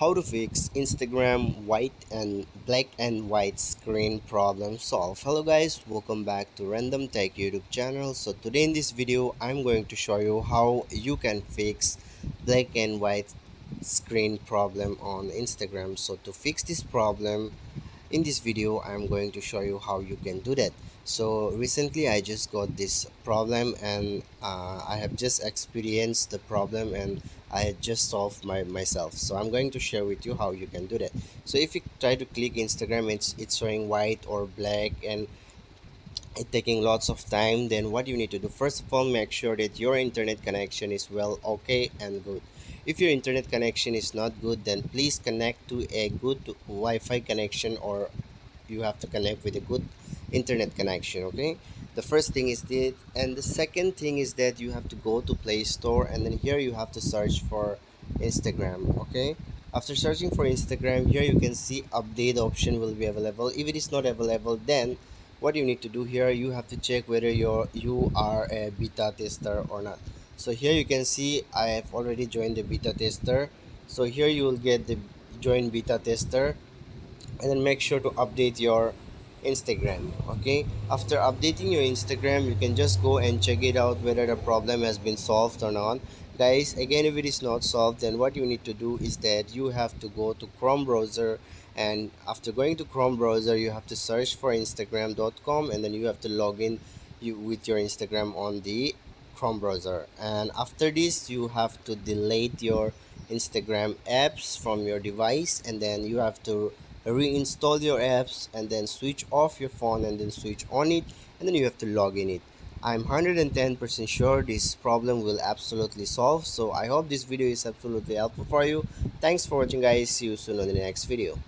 how to fix Instagram white and black and white screen problem solved. Hello guys, welcome back to Random Tech YouTube channel. So today in this video I'm going to show you how you can fix black and white screen problem on Instagram. So to fix this problem in this video I'm going to show you how you can do that. So recently I just got this problem and I have just experienced the problem and I had just solved myself. So I'm going to share with you how you can do that. So if you try to click Instagram, it's showing white or black and it taking lots of time. Then what you need to do, first of all, make sure that your internet connection is well okay and good. If your internet connection is not good, then please connect to a good Wi-Fi connection, or you have to connect with a good internet connection. Okay, the first thing is that, and the second thing is that you have to go to Play Store, and then here you have to search for Instagram. Okay, after searching for Instagram, here you can see update option will be available. If it is not available, then what you need to do here, you have to check whether you are a beta tester or not. So here you can see I have already joined the beta tester. So here you will get the join beta tester, and then make sure to update your Instagram. Okay, after updating your Instagram, you can just go and check it out whether the problem has been solved or not. Guys, again, if it is not solved, then what you need to do is that you have to go to Chrome browser, and after going to Chrome browser you have to search for instagram.com, and then you have to log in with your Instagram on the Chrome browser. And after this you have to delete your Instagram apps from your device, and then you have to reinstall your apps, and then switch off your phone and then switch on it, and then you have to log in it. I'm 110% sure this problem will absolutely solve. So I hope this video is absolutely helpful for you. Thanks for watching guys. See you soon on the next video.